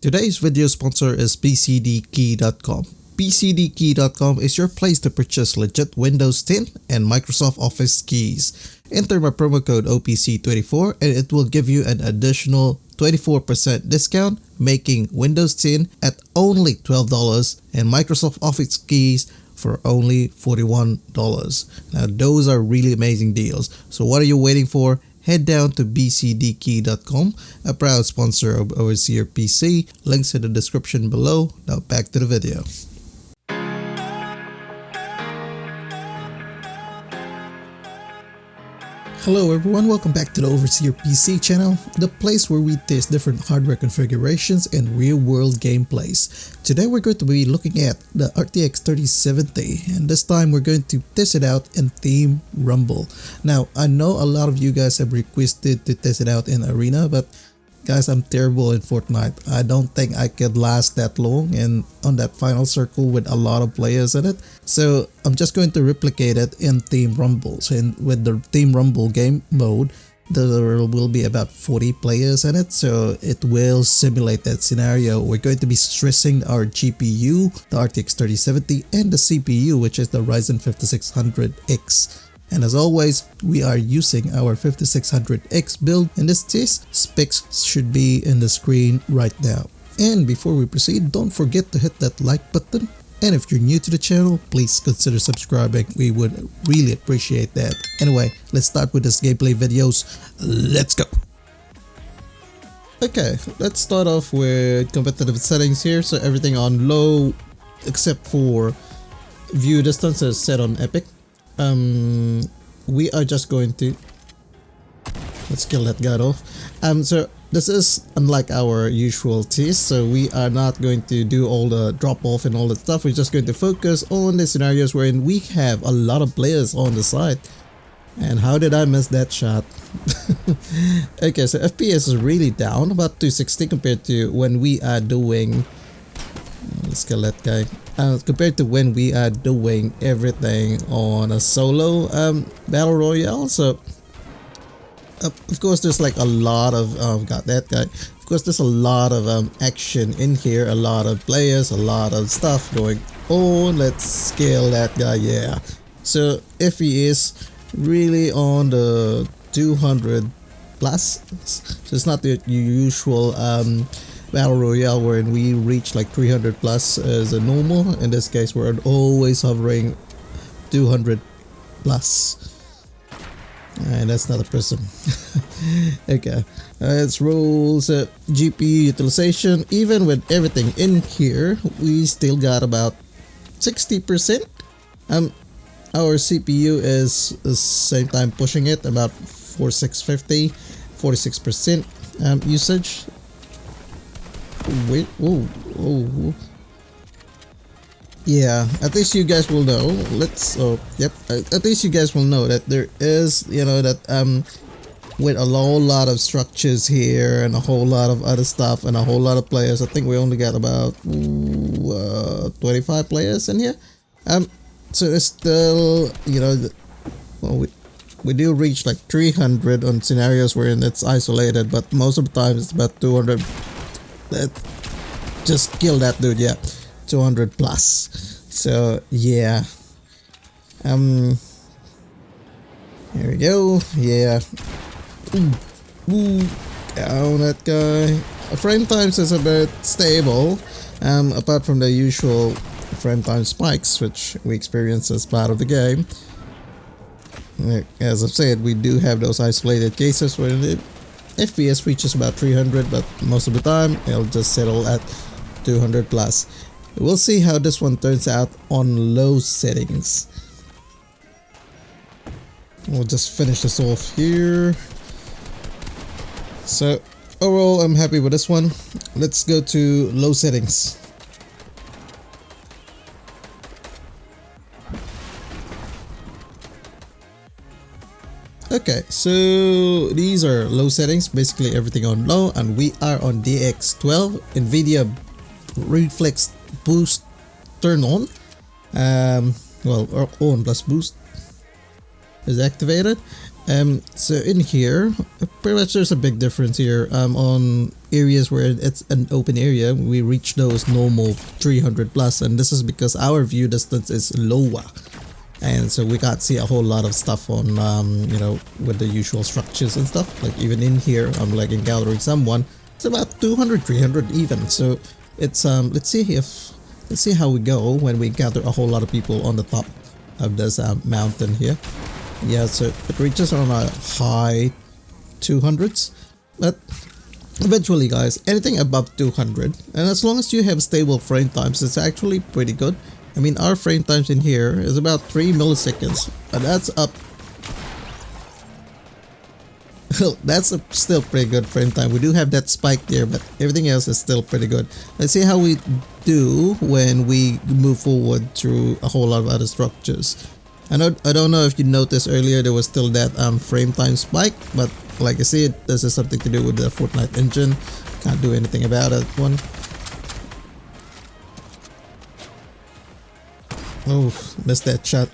Today's video sponsor is PCDkey.com. PCDkey.com is your place to purchase legit Windows 10 and Microsoft Office keys. Enter my promo code OPC24 and it will give you an additional 24% discount, making Windows 10 at only $12 and Microsoft Office keys for only $41. Now those are really amazing deals. So what are you waiting for? Head down to bcdkey.com, a proud sponsor of overseerpc. Links in the description below. Now back to the video. Hello everyone, welcome back to the Overseer PC channel, the place where we test different hardware configurations and real-world gameplays. Today we're going to be looking at the RTX 3070, and this time we're going to test it out in Team Rumble. Now, I know a lot of you guys have requested to test it out in Arena, but guys, I'm terrible in Fortnite. I don't think I could last that long and on that final circle with a lot of players in it. So I'm just going to replicate it in Team Rumbles. And with the Team Rumble game mode, there will be about 40 players in it. So it will simulate that scenario. We're going to be stressing our GPU, the RTX 3070, and the CPU, which is the Ryzen 5600X. And as always, we are using our 5600X build. In this case, specs should be in the screen right now. And before we proceed, don't forget to hit that like button. And if you're new to the channel, please consider subscribing. We would really appreciate that. Anyway, let's start with this gameplay videos. Let's go! Okay, let's start off with competitive settings here. So everything on low, except for view distance is set on epic. We are just going to let's kill that guy off. So this is unlike our usual test, so we are not going to do all the drop off and all that stuff. We're just going to focus on the scenarios wherein we have a lot of players on the side. And how did I miss that shot? Okay, so FPS is really down, about 260 compared to when we are doing, let's kill that guy. Compared to when we are doing everything on a solo battle royale. So of course there's like a lot of got that guy. Of course there's a lot of action in here, a lot of players, a lot of stuff going on. Let's scale that guy. Yeah, so if he is really on the 200 plus, so it's not the usual battle royale wherein we reach like 300 plus as a normal. In this case we're always hovering 200 plus, and that's not a prism. Okay, let's roll. So GPU utilization, even with everything in here, we still got about 60%. Our CPU is the same time pushing it about 4650, 46% usage. Wait, oh, yeah, at least you guys will know. Yep, at least you guys will know that there is, you know, that with a whole lot of structures here and a whole lot of other stuff and a whole lot of players. I think we only got about 25 players in here. So it's still, you know, well, we do reach like 300 on scenarios wherein it's isolated, but most of the time it's about 200. Just kill that dude. Yeah, 200 plus. So yeah, here we go. Yeah, ooh, down that guy. Frame times is a bit stable, apart from the usual frame time spikes which we experience as part of the game. As I've said, we do have those isolated cases where the FPS reaches about 300, but most of the time it'll just settle at 200 plus. We'll see how this one turns out on low settings. We'll just finish this off here. So overall, I'm happy with this one. Let's go to low settings. Okay, so these are low settings, basically everything on low, and we are on DX12. Nvidia reflex boost turn on. Well, on plus boost is activated. So in here, pretty much there's a big difference here. On areas where it's an open area, we reach those normal 300 plus, and this is because our view distance is lower, and so we can't see a whole lot of stuff on you know, with the usual structures and stuff. Like even in here, I'm like encountering someone. It's about 200, 300 even. So it's let's see how we go when we encounter a whole lot of people on the top of this mountain here. Yeah, so it reaches on a high 200s, but eventually guys, anything above 200, and as long as you have stable frame times, it's actually pretty good. I mean, our frame times in here is about 3 milliseconds, and that's up. Well, that's a still pretty good frame time. We do have that spike there, but everything else is still pretty good. Let's see how we do when we move forward through a whole lot of other structures. I don't know if you noticed earlier, there was still that frame time spike, but like I said, this is something to do with the Fortnite engine. Can't do anything about it. One. Oh, missed that shot.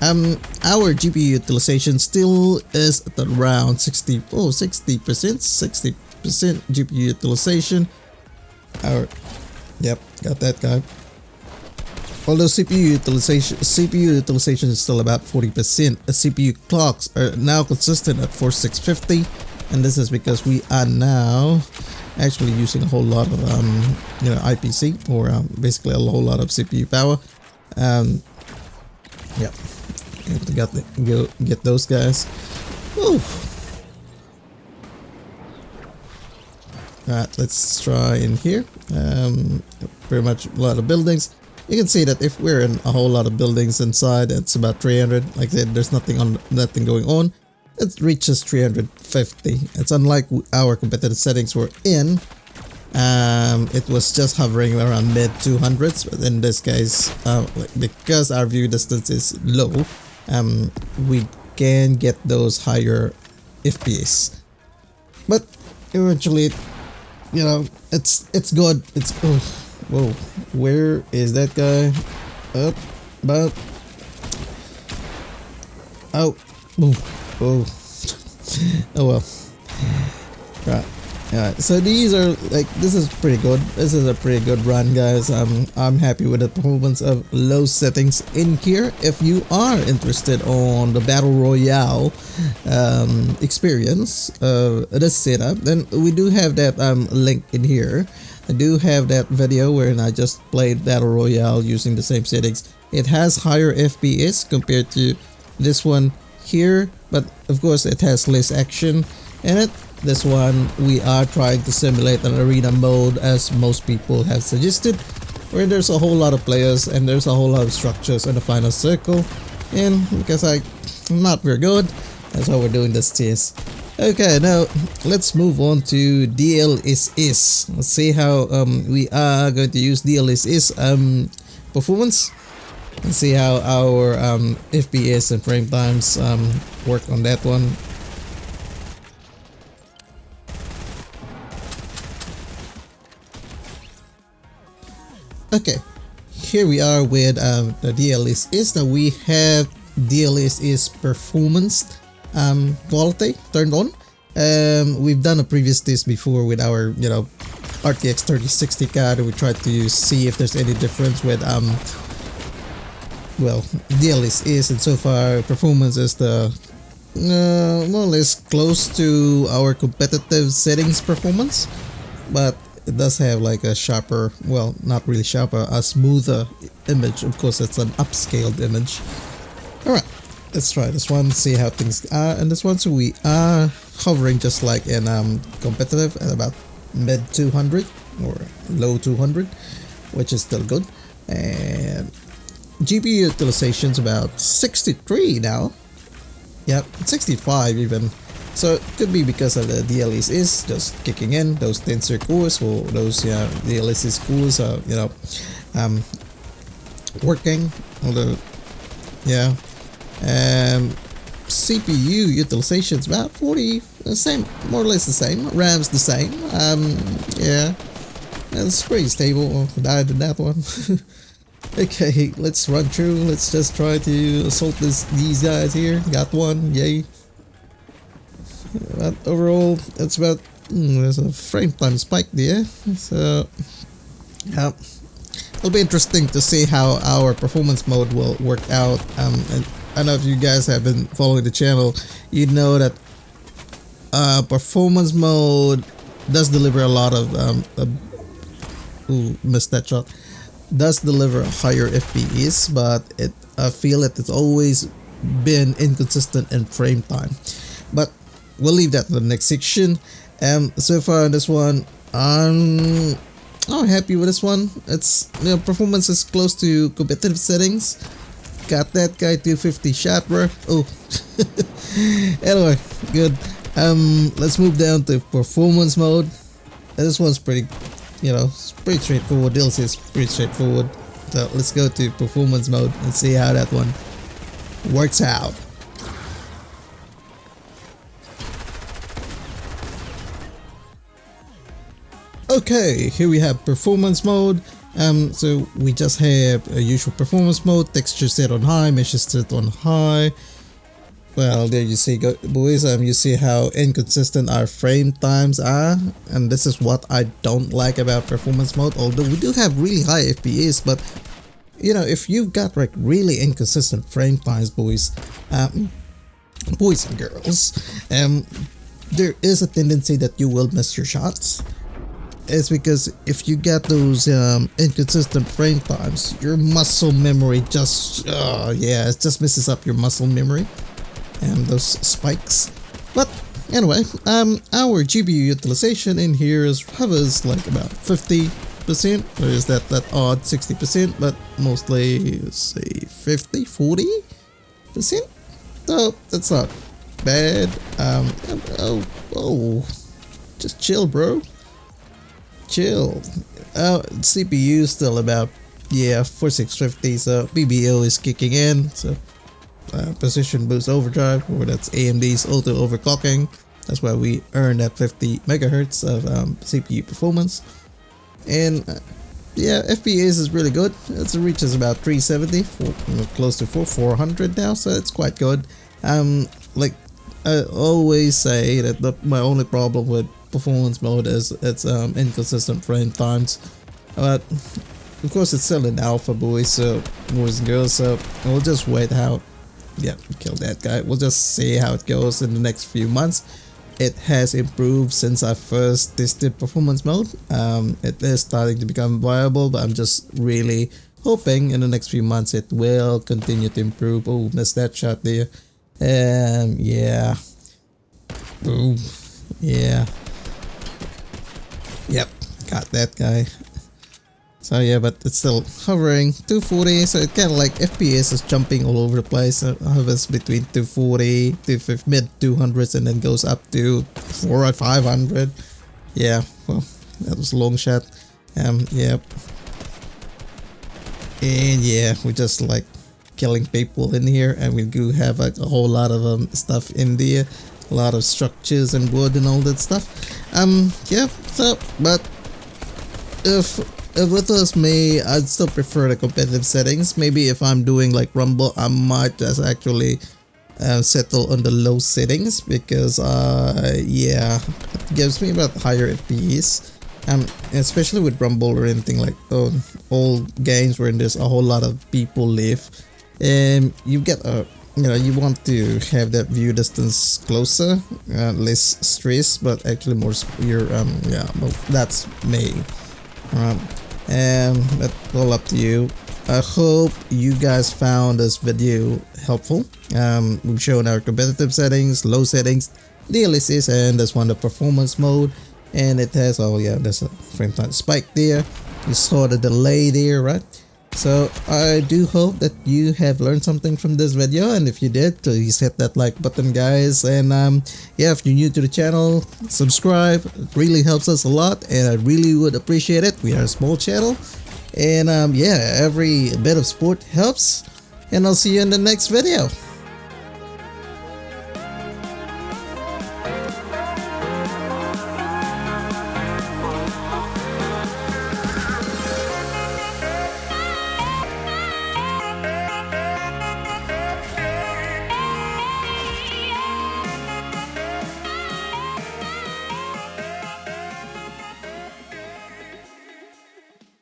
Our GPU utilization still is at around 60%, 60% GPU utilization. Yep, got that guy. Although CPU utilization is still about 40%. The CPU clocks are now consistent at 4650, and this is because we are now actually using a whole lot of you know, IPC, or basically a whole lot of CPU power. Yep, get those guys. Woo. Alright, let's try in here. Pretty much a lot of buildings. You can see that if we're in a whole lot of buildings inside, it's about 300. Like I said, there's nothing going on. It reaches 350. It's unlike our competitive settings were in. It was just hovering around mid 200s, but in this case, because our view distance is low, we can get those higher FPS. But eventually, you know, it's good. It's whoa, where is that guy? Up, but oh, oh, oh well. Right. Alright, so these are like, this is pretty good. This is a pretty good run, guys. I'm happy with the performance of low settings in here. If you are interested on the battle royale experience of this setup, then we do have that link in here. I do have that video wherein I just played battle royale using the same settings. It has higher FPS compared to this one here, but of course it has less action in it. This one, we are trying to simulate an arena mode, as most people have suggested, where there's a whole lot of players and there's a whole lot of structures in the final circle. And because I'm not very good, that's why we're doing this test. Okay, now let's move on to DLSS. Let's see how we are going to use DLSS performance. Let's see how our FPS and frame times work on that one. Okay, here we are with the DLSS. Now we have DLSS performance quality turned on. We've done a previous test before with our, you know, RTX 3060 card. We tried to see if there's any difference with well, DLSS, and so far performance is the more or less close to our competitive settings performance, but it does have like a sharper, well, not really sharper, a smoother image. Of course, it's an upscaled image. Alright, let's try this one, see how things are in this one. So we are hovering just like in competitive at about mid 200 or low 200, which is still good. And GPU utilization is about 63 now. Yep, 65 even. So it could be because of the DLSS just kicking in, those tensor cores, or those DLSS cores are, you know, working. Although, yeah, CPU utilization is about 40, the same, more or less the same. RAM's the same. Yeah, it's pretty stable. Died in that one. Okay, let's run through. Let's just try to assault these guys here. Got one, yay. But overall, it's about there's a frame time spike there, so yeah, it'll be interesting to see how our performance mode will work out. And I know if you guys have been following the channel, you know that performance mode does deliver a lot of ooh, missed that shot. Does deliver higher FPS, but I feel that it's always been inconsistent in frame time. But we'll leave that for the next section. So far on this one, I'm happy with this one. It's, you know, performance is close to competitive settings. Got that guy 250 shot, bro. Oh, anyway, good. Let's move down to performance mode. This one's pretty, you know, it's pretty straightforward. DLSS is pretty straightforward. So let's go to performance mode and see how that one works out. Okay, here we have performance mode. So we just have a usual performance mode. Texture set on high, meshes set on high. Well, there you see, boys. You see how inconsistent our frame times are, and this is what I don't like about performance mode. Although we do have really high FPS, but you know, if you've got like really inconsistent frame times, boys, boys and girls, there is a tendency that you will miss your shots. It's because if you get those inconsistent frame times, your muscle memory just yeah, it just messes up your muscle memory and those spikes. But anyway, our GPU utilization in here hovers like about 50%. Or is that odd 60%, but mostly say 50-40%. So that's not bad. Oh, just chill, bro. Chill. CPU still about, yeah, 4650, so PBO is kicking in. So precision boost overdrive, or that's AMD's auto overclocking. That's why we earn that 50 megahertz of CPU performance. And yeah, FPS is really good. It reaches about 370, close to 400 now, so it's quite good. Like I always say that my only problem with performance mode is its inconsistent frame times, but of course it's still in alpha, boys and girls, so we'll just wait how, yeah, kill that guy. We'll just see how it goes in the next few months. It has improved since I first tested performance mode. It is starting to become viable, but I'm just really hoping in the next few months it will continue to improve. Oh, missed that shot there. Yeah. Boom. Yeah. Yep, got that guy. So yeah, but it's still hovering 240, so it kind of like FPS is jumping all over the place. It hovers between 240 to mid 200s and then goes up to 400 or 500. Yeah, well, that was a long shot. Yep. And yeah, we just like killing people in here, and we do have like a whole lot of stuff in there, a lot of structures and wood and all that stuff. Yeah, so but if it was me, I'd still prefer the competitive settings. Maybe if I'm doing like Rumble, I might just actually settle on the low settings, because yeah, it gives me about higher FPS. Especially with Rumble or anything like all games where there's a whole lot of people live, and you get a, you know, you want to have that view distance closer, less stress, but actually more yeah, well, that's me. And that's all up to you. I hope you guys found this video helpful. We've shown our competitive settings, low settings, DLSS, and this one the performance mode. And it has, oh yeah, there's a frame time spike there. You saw the delay there, right? So I do hope that you have learned something from this video, and if you did, please hit that like button, guys. And yeah, if you're new to the channel, subscribe. It really helps us a lot, and I really would appreciate it. We are a small channel, and yeah, every bit of support helps. And I'll see you in the next video.